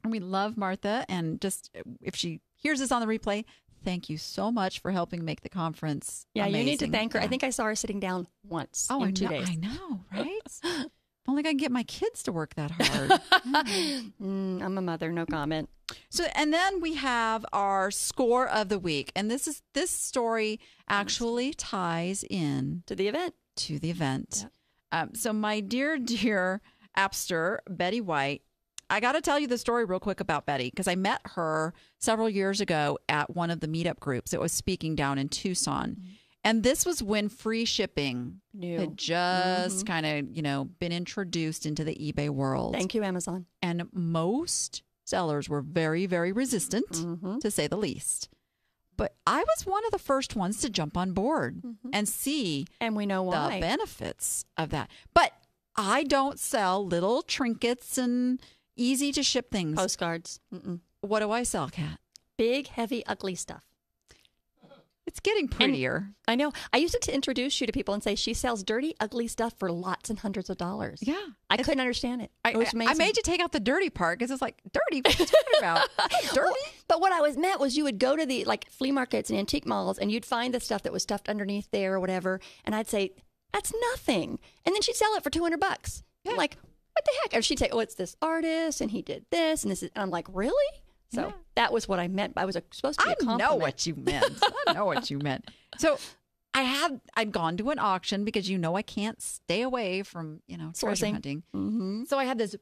And we love Martha. And just if she hears us on the replay, thank you so much for helping make the conference amazing. You need to thank her. Yeah. I think I saw her sitting down once in 2 days. I know, right? If only I can get my kids to work that hard. I'm a mother, no comment. So, and then we have our score of the week. And this story actually ties in To the event. Yep. So my dear appster, Betty White, I got to tell you the story real quick about Betty, because I met her several years ago at one of the meetup groups. It was speaking down in Tucson. Mm-hmm. And this was when free shipping had just kind of, been introduced into the eBay world. Thank you, Amazon. And most sellers were very, very resistant, to say the least. But I was one of the first ones to jump on board and see and we know why. The benefits of that. But I don't sell little trinkets and easy to ship things. Postcards. What do I sell, Kat? Big, heavy, ugly stuff. It's getting prettier. And I know. I used to introduce you to people and say she sells dirty, ugly stuff for lots and hundreds of dollars. Yeah. I couldn't understand it. It was amazing. I made you take out the dirty part because it's like, dirty? What are you talking about? Dirty? Well, but what I meant was you would go to the flea markets and antique malls and you'd find the stuff that was stuffed underneath there or whatever. And I'd say, that's nothing. And then she'd sell it for $200. Yeah. I'm like, what the heck? Or she'd say, oh, it's this artist and he did this and this. And I'm like, really? So that was what I meant. I was supposed to be a compliment. I know what you meant. So I'd gone to an auction because I can't stay away from, treasure hunting. Mm-hmm. So I had this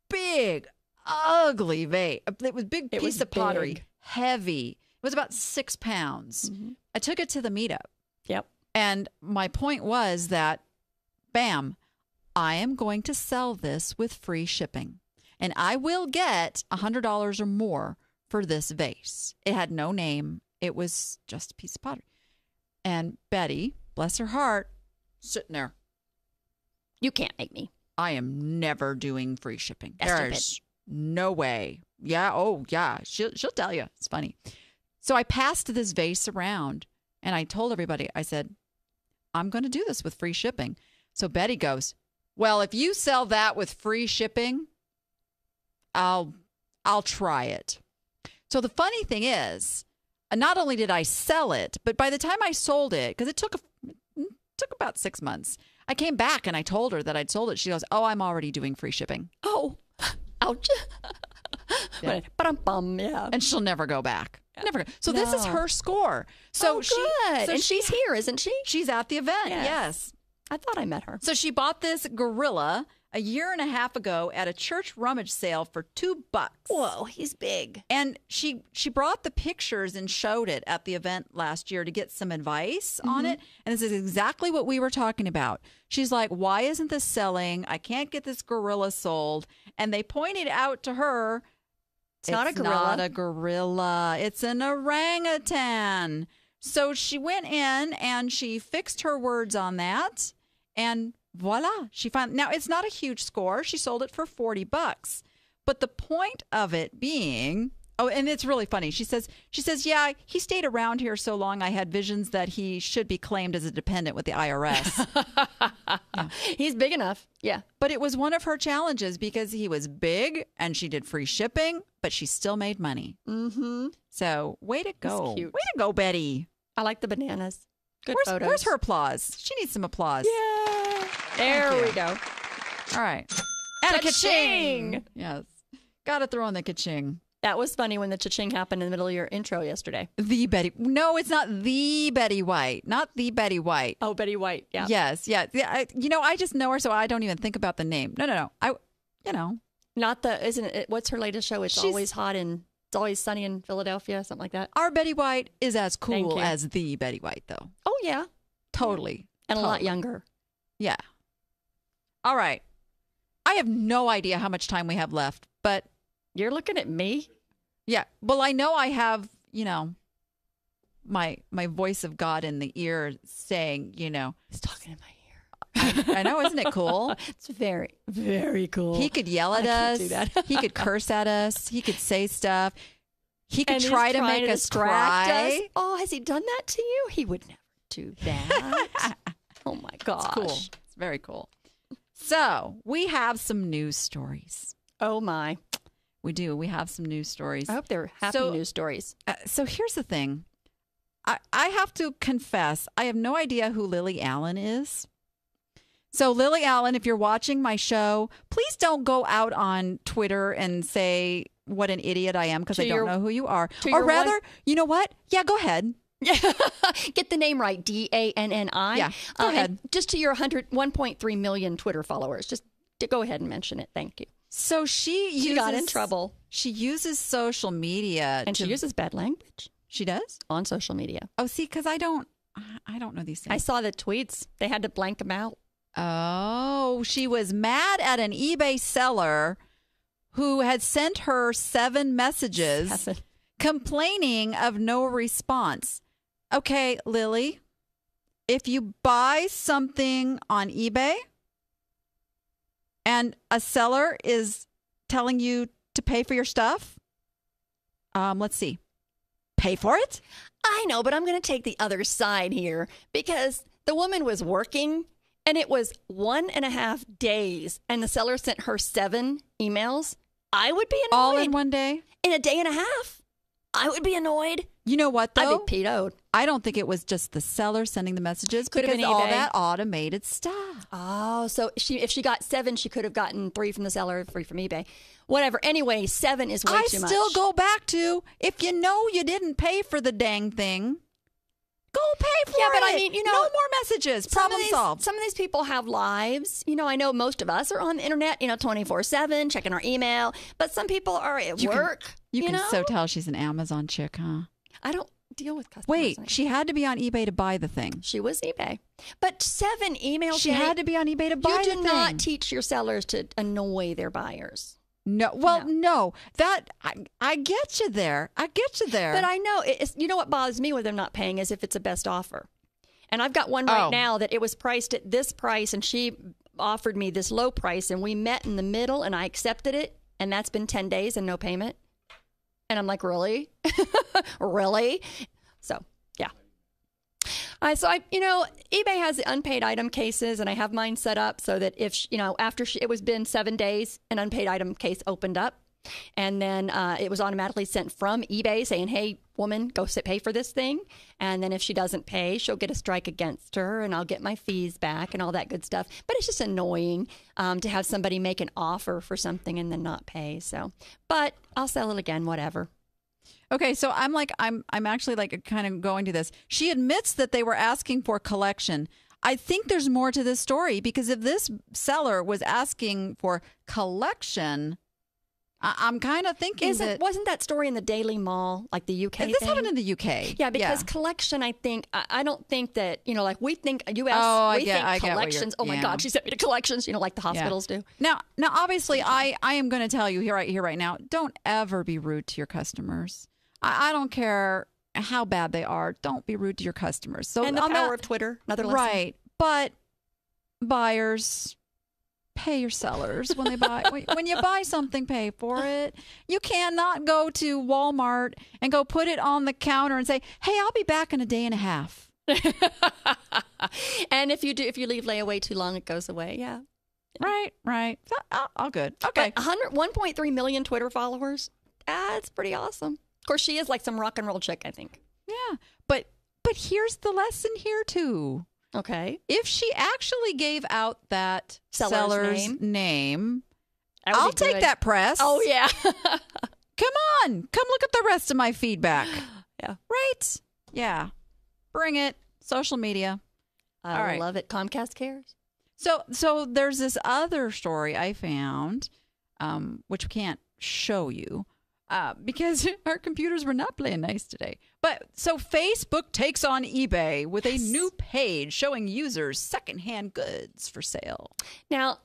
big, ugly vase. It was big piece of pottery, heavy. It was about 6 pounds. Mm-hmm. I took it to the meetup. Yep. And my point was that, bam, I am going to sell this with free shipping. And I will get $100 or more for this vase. It had no name. It was just a piece of pottery. And Betty, bless her heart, sitting there. You can't make me. I am never doing free shipping. That's There's no way. Yeah. Oh, yeah. She'll tell you. It's funny. So I passed this vase around and I told everybody, I said, I'm going to do this with free shipping. So Betty goes, well, if you sell that with free shipping, I'll try it. So the funny thing is, not only did I sell it, but by the time I sold it, because it took about 6 months, I came back and I told her that I'd sold it. She goes, oh, I'm already doing free shipping. Oh, ouch. Yeah. Yeah. And she'll never go back. Yeah. Never go. So this is her score. So good. And she's here, isn't she? She's at the event. Yes. I thought I met her. So she bought this gorilla a year and a half ago at a church rummage sale for $2. Whoa, he's big. And she brought the pictures and showed it at the event last year to get some advice on it. And this is exactly what we were talking about. She's like, why isn't this selling? I can't get this gorilla sold. And they pointed out to her, it's not a gorilla. Not a gorilla. It's an orangutan. So she went in and she fixed her words on that. And voila, she found. Now, it's not a huge score. She sold it for $40. But the point of it being, and it's really funny. She says, yeah, he stayed around here so long, I had visions that he should be claimed as a dependent with the IRS. Yeah. He's big enough. Yeah. But it was one of her challenges because he was big and she did free shipping, but she still made money. Mm-hmm. So way to go. Cute. Way to go, Betty. I like the bananas. Good photos. Where's her applause? She needs some applause. Yeah. There we go. All right. And Ka-ching! a ka-ching. Yes. Got to throw in the ka-ching. That was funny when the cha-ching happened in the middle of your intro yesterday. The Betty. No, it's not the Betty White. Not the Betty White. Oh, Betty White. Yeah. Yes. Yeah. I just know her, so I don't even think about the name. No. Not the, isn't it? What's her latest show? It's always hot and it's always sunny in Philadelphia, something like that. Our Betty White is as cool as the Betty White, though. Oh, yeah. Totally. And a lot younger. Yeah. All right. I have no idea how much time we have left, but. You're looking at me? Yeah. Well, I know I have, my voice of God in the ear saying, He's talking in my ear. I know, isn't it cool? It's very, very cool. He could yell at us. Do that. He could curse at us. He could say stuff. He could try to make us cry. Us. Oh, has he done that to you? He would never do that. Oh my gosh. It's cool. It's very cool. So we have some news stories. Oh my. We do. We have some news stories. I hope they're happy news stories. So here's the thing. I have to confess, I have no idea who Lily Allen is. So, Lily Allen, if you're watching my show, please don't go out on Twitter and say what an idiot I am because I don't know who you are. Or rather, you know what? Yeah, go ahead. Get the name right, Danni. Yeah, go ahead. Just to your 1.3 million Twitter followers, just go ahead and mention it. Thank you. So she got in trouble. She uses social media. And she uses bad language. She does? On social media. Oh, see, because I don't know these things. I saw the tweets. They had to blank them out. Oh, she was mad at an eBay seller who had sent her 7 messages complaining of no response. Okay, Lily, if you buy something on eBay and a seller is telling you to pay for your stuff, let's see, pay for it? I know, but I'm going to take the other side here because the woman was working. And it was 1.5 days, and the seller sent her 7 emails. I would be annoyed. All in one day? In a day and a half. I would be annoyed. You know what, though? I'd be PO'd. I don't think it was just the seller sending the messages. Could have been all eBay. that automated stuff. Oh, so if she got 7, she could have gotten 3 from the seller, 3 from eBay. Whatever. Anyway, 7 is way too much. I still go back to, if you know you didn't pay for the dang thing, go pay for it. Yeah, but I mean, no more messages. Problem solved. Some of these people have lives. I know most of us are on the internet, 24/7, checking our email. But some people are at work. You can so tell she's an Amazon chick, huh? I don't deal with customers. Wait, she had to be on eBay to buy the thing. She was eBay. But 7 emails. She had to be on eBay to buy the thing. You do not teach your sellers to annoy their buyers. No, well, no. That I get you there. I get you there. But I know you know what bothers me when they're not paying is if it's a best offer. And I've got one right now that it was priced at this price, and she offered me this low price, and we met in the middle, and I accepted it, and that's been 10 days and no payment. And I'm like, really, really? So yeah. eBay has the unpaid item cases, and I have mine set up so that if, after it was been 7 days, an unpaid item case opened up, and then it was automatically sent from eBay saying, hey, woman, go pay for this thing. And then if she doesn't pay, she'll get a strike against her, and I'll get my fees back and all that good stuff. But it's just annoying to have somebody make an offer for something and then not pay. So, but I'll sell it again, whatever. Okay, so I'm actually like kind of going to this. She admits that they were asking for collection. I think there's more to this story because if this seller was asking for collection, I'm kind of thinking wasn't that story in the Daily Mall, like the UK? This happened in the UK. Yeah, because collection, I don't think that, like we think U.S. think collections. Oh my God, she sent me to collections, like the hospitals do. Now, obviously, I am going to tell you here right now, don't ever be rude to your customers. I don't care how bad they are. Don't be rude to your customers. So and the power of Twitter, another lesson. Right, but buyers, pay your sellers when they buy. When you buy something, pay for it. You cannot go to Walmart and go put it on the counter and say, "Hey, I'll be back in a day and a half." And if you leave layaway too long, it goes away. Yeah. Right. All good. Okay. 1.3 million Twitter followers. That's pretty awesome. Of course, she is like some rock and roll chick, I think. Yeah, but here's the lesson here too. Okay. If she actually gave out that seller's name, I'll take that press. Oh, yeah. Come look at the rest of my feedback. Yeah. Right? Yeah. Bring it. Social media. I love it. Comcast cares. So there's this other story I found, which we can't show you. Because our computers were not playing nice today. But so Facebook takes on eBay with a new page showing users secondhand goods for sale. Now,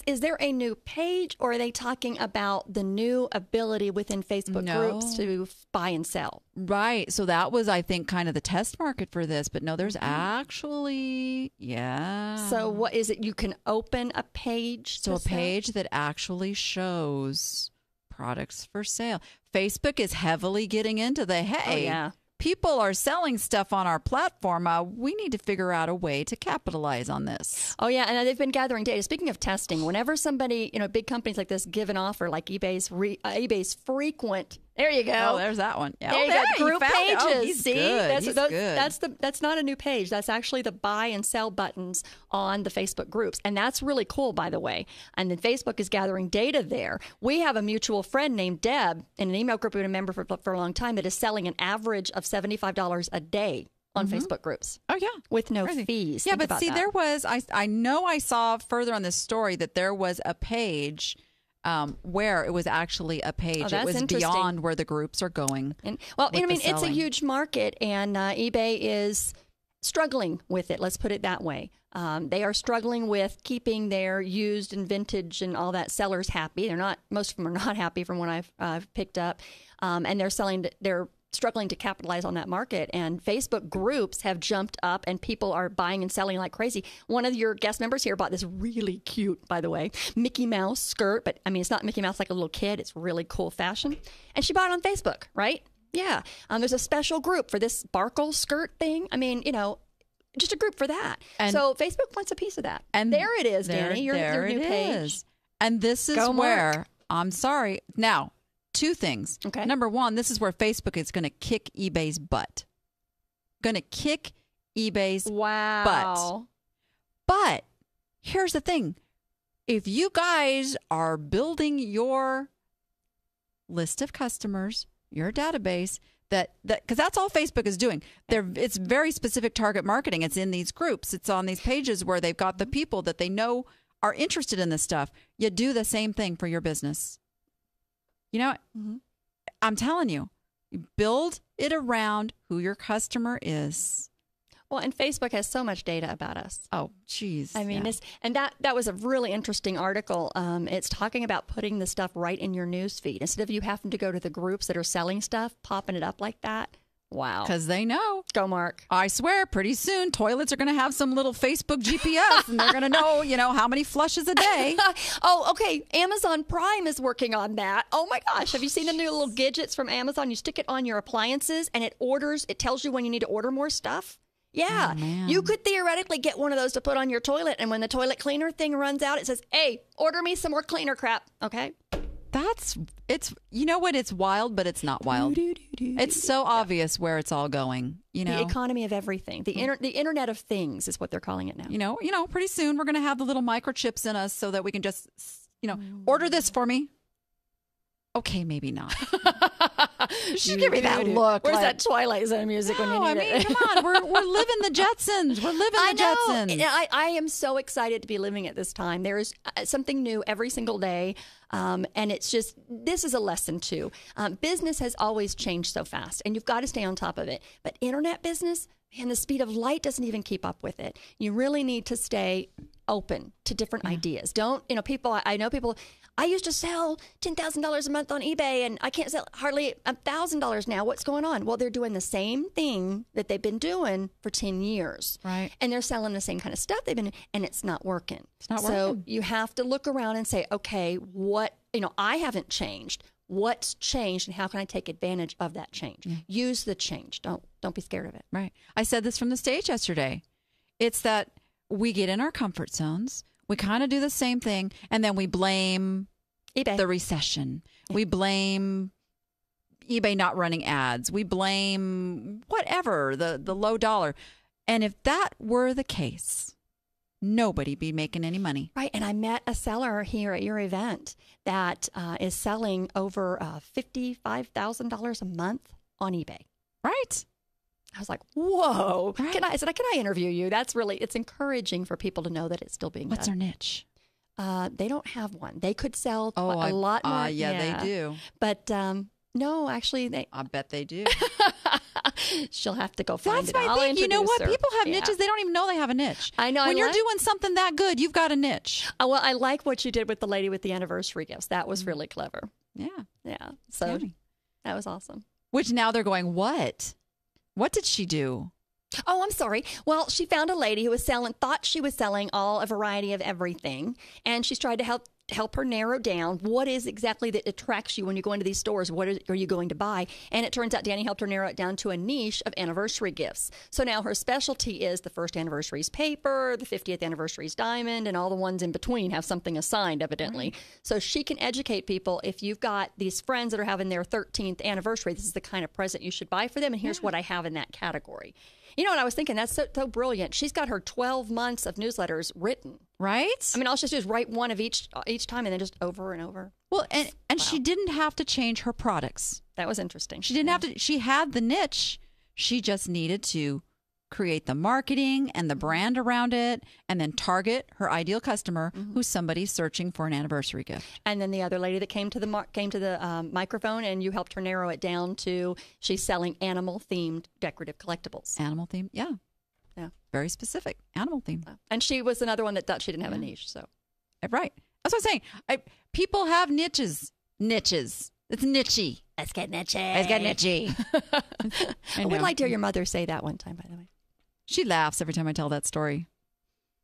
is there a new page, or are they talking about the new ability within Facebook groups to buy and sell? Right. So that was, I think, kind of the test market for this. But no, there's actually, So what is it? You can open a page. So a page that actually shows products for sale. Facebook is heavily getting into people are selling stuff on our platform. We need to figure out a way to capitalize on this. Oh, yeah. And they've been gathering data. Speaking of testing, whenever somebody, big companies like this give an offer, like eBay's frequent There you go. Oh, there's that one. Yeah. There you go. you Group found it. pages. Oh, he's See, good. He's good. That's not a new page. That's actually the buy and sell buttons on the Facebook groups, and that's really cool, by the way. And then Facebook is gathering data there. We have a mutual friend named Deb in an email group we've been a member for a long time that is selling an average of $75 a day on Facebook groups. Oh, yeah. With no Crazy. fees. Yeah, Think but about see, that. there was, I know I saw further on this story that there was a page where it was actually a page. Oh, it that's was interesting. beyond where the groups are going. And well, with I mean, the it's a selling. huge market, and eBay is struggling with it. Let's put it that way. They are struggling with keeping their used and vintage and all that sellers happy. They're not. Most of them are not happy, from what I've picked up, and they're struggling to capitalize on that market. And Facebook groups have jumped up, and people are buying and selling like crazy. One of your guest members here bought this really cute, by the way, Mickey Mouse skirt. But I mean, it's not Mickey Mouse like a little kid. It's really cool fashion. And she bought it on Facebook, right? Yeah. There's a special group for this sparkle skirt thing. I mean, just a group for that. And so Facebook wants a piece of that. And there it is, there, Danny. Your new it page. is. And this is Go, where, Mark. I'm sorry. Now, two things. Okay. Number one, this is where Facebook is going to kick eBay's butt. Going to kick eBay's Wow. But here's the thing. If you guys are building your list of customers, your database, that because that's all Facebook is doing. It's very specific target marketing. It's in these groups. It's on these pages where they've got the people that they know are interested in this stuff. You do the same thing for your business. You know, I'm telling you, build it around who your customer is. Well, and Facebook has so much data about us. Oh, geez. I mean, yeah. that was a really interesting article. It's talking about putting the stuff right in your news feed instead of you having to go to the groups that are selling stuff, popping it up like that. Wow. Because they know. Go, Mark. I swear, pretty soon, toilets are going to have some little Facebook GPS, and they're going to know, how many flushes a day. Oh, okay. Amazon Prime is working on that. Oh, my gosh. Have you seen the new little gadgets from Amazon? You stick it on your appliances, and it tells you when you need to order more stuff. Yeah. Oh, man. You could theoretically get one of those to put on your toilet, and when the toilet cleaner thing runs out, it says, hey, order me some more cleaner crap. Okay? It's you know what? It's wild, but it's not wild. It's so obvious where it's all going. The economy of everything, the Internet of Things is what they're calling it now. You know. Pretty soon we're going to have the little microchips in us so that we can just, order this for me. Okay, maybe not. Just give me that look. Where's that Twilight Zone music when you need it? Come on, we're living the Jetsons. We're living the Jetsons. I am so excited to be living at this time. There is something new every single day, and it's just this is a lesson too. Business has always changed so fast, and you've got to stay on top of it. But internet business, man, the speed of light doesn't even keep up with it. You really need to stay open to different ideas. Don't people? I know people. I used to sell $10,000 a month on eBay, and I can't sell hardly $1,000 now. What's going on? Well, they're doing the same thing that they've been doing for 10 years. Right. And they're selling the same kind of stuff and it's not working. It's not so working. you have to look around and say, okay, I haven't changed. What's changed, and how can I take advantage of that change? Use the change. Don't be scared of it. Right. I said this from the stage yesterday. It's that we get in our comfort zones. We kind of do the same thing, and then we blame eBay. The recession. Yeah. We blame eBay not running ads. We blame whatever, the low dollar. And if that were the case, nobody be making any money. Right. And I met a seller here at your event that is selling over $55,000 a month on eBay. Right. I was like, whoa. Right. I said, can I interview you? It's encouraging for people to know that it's still being What's done. their niche? They don't have one. They could sell a lot more. Yeah, they do. But no, actually, I bet they do. She'll have to go find it. That's my thing. You know what? People have niches. They don't even know they have a niche. I know. When you're doing something that good, you've got a niche. Well, I like what you did with the lady with the anniversary gifts. That was really clever. Yeah. Yeah. So that was awesome. Which now they're going, what? What did she do? Oh, I'm sorry. Well, she found a lady who thought she was selling a variety of everything. And she's tried to help help her narrow down what is exactly that attracts you when you go into these stores. What are you going to buy? And it turns out Danni helped her narrow it down to a niche of anniversary gifts. So now her specialty is the first anniversary's paper, the 50th anniversary's diamond, and all the ones in between have something assigned, evidently. Right. So she can educate people. If you've got these friends that are having their 13th anniversary, this is the kind of present you should buy for them, and here's what I have in that category. You know what I was thinking? That's so brilliant. She's got her 12 months of newsletters written. Right? I mean, all she has to do is write one of each time and then just over and over. Well, and she didn't have to change her products. That was interesting. She didn't have to. She had the niche. She just needed to create the marketing and the brand around it, and then target her ideal customer, who's somebody searching for an anniversary gift. And then the other lady that came to the microphone, and you helped her narrow it down to she's selling animal-themed decorative collectibles. Animal-themed, yeah. Very specific, animal-themed. And she was another one that thought she didn't have a niche. So, right. That's what I'm saying. People have niches. Niches. It's nichey. Let's get nichey. Let's get nichey. I would like to hear your mother say that one time, by the way. She laughs every time I tell that story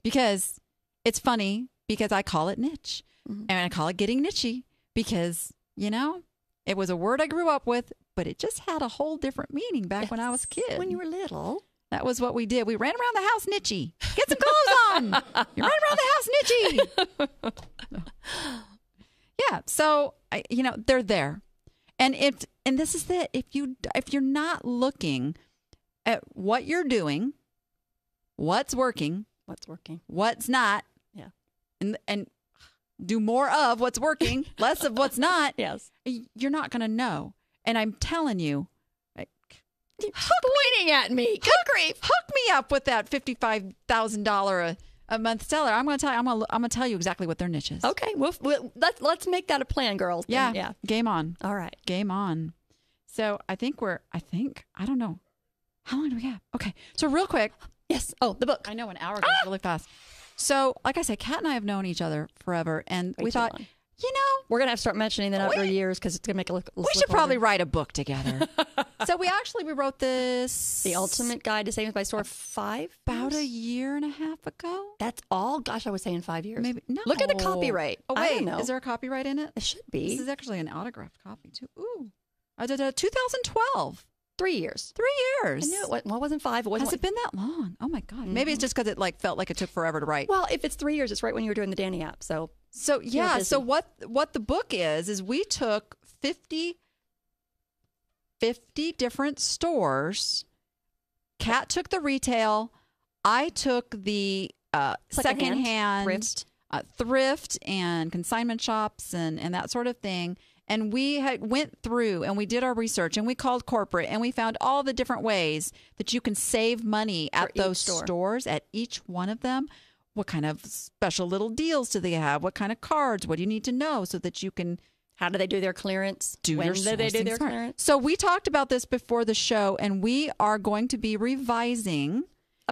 because it's funny because I call it niche and I call it getting nichey because, it was a word I grew up with, but it just had a whole different meaning back when I was a kid. When you were little. That was what we did. We ran around the house nichey. Get some clothes on. You ran around the house nichey. Yeah. So, they're there. And this is it. If you're not looking at what you're doing, what's working, what's not, and do more of what's working, less of what's not. Yes, you're not going to know. And I'm telling you, pointing at me. Good grief! Hook me up with that $55,000 a month seller. I'm going to tell you. I'm going to tell you exactly what their niche is. Okay, well, let's make that a plan, girls. Yeah. Game on. All right, game on. So I don't know. How long do we have? Okay. So real quick. Yes. Oh, the book. I know an hour goes really fast. So like I said, Kat and I have known each other forever. And we thought, we're going to have to start mentioning the number of years because it's going to make it look. We should probably write a book together. So we wrote this. The Ultimate Guide to Savings by Store about a year and a half ago. That's all? Gosh, I was saying 5 years. Maybe. No. Look at the copyright. Oh, wait. I don't know. Is there a copyright in it? It should be. This is actually an autographed copy, too. Ooh. 2012. 3 years. 3 years. I knew it. Well, it wasn't 5. It wasn't. Has it been that long? Oh my God. Maybe it's just because it felt like it took forever to write. Well, if it's 3 years, it's right when you were doing the Danni app. So yeah. So what the book is we took 50 different stores. Kat took the retail. I took the secondhand thrift and consignment shops and that sort of thing. And we went through and we did our research and we called corporate and we found all the different ways that you can save money at those stores, at each one of them. What kind of special little deals do they have? What kind of cards? What do you need to know so that you can... How do they do their clearance? When do they do their clearance? So we talked about this before the show and we are going to be revising...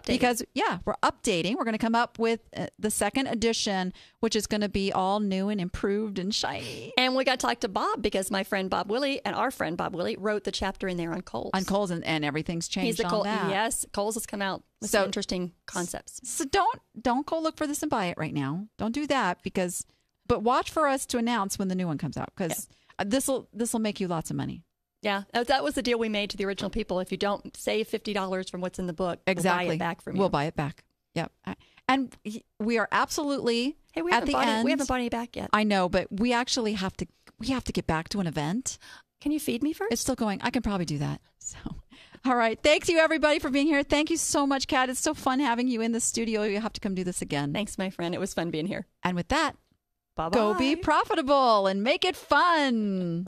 Because, we're updating. We're going to come up with the second edition, which is going to be all new and improved and shiny. And we got to talk to Bob because my friend Bob Willie and our friend Bob Willie wrote the chapter in there on Kohl's. On Kohl's, and everything's changed on that. Yes, Kohl's has come out with some interesting concepts. So don't go look for this and buy it right now. Don't do that but watch for us to announce when the new one comes out because this will make you lots of money. Yeah, that was the deal we made to the original people. If you don't save $50 from what's in the book, we'll buy it back from you. We'll buy it back. Yep. And we are absolutely at the end. We haven't bought any back yet. I know, but we actually have to get back to an event. Can you feed me first? It's still going. I can probably do that. So, all right. Thanks you everybody for being here. Thank you so much, Kat. It's so fun having you in the studio. You have to come do this again. Thanks, my friend. It was fun being here. And with that, bye-bye. Go be profitable and make it fun.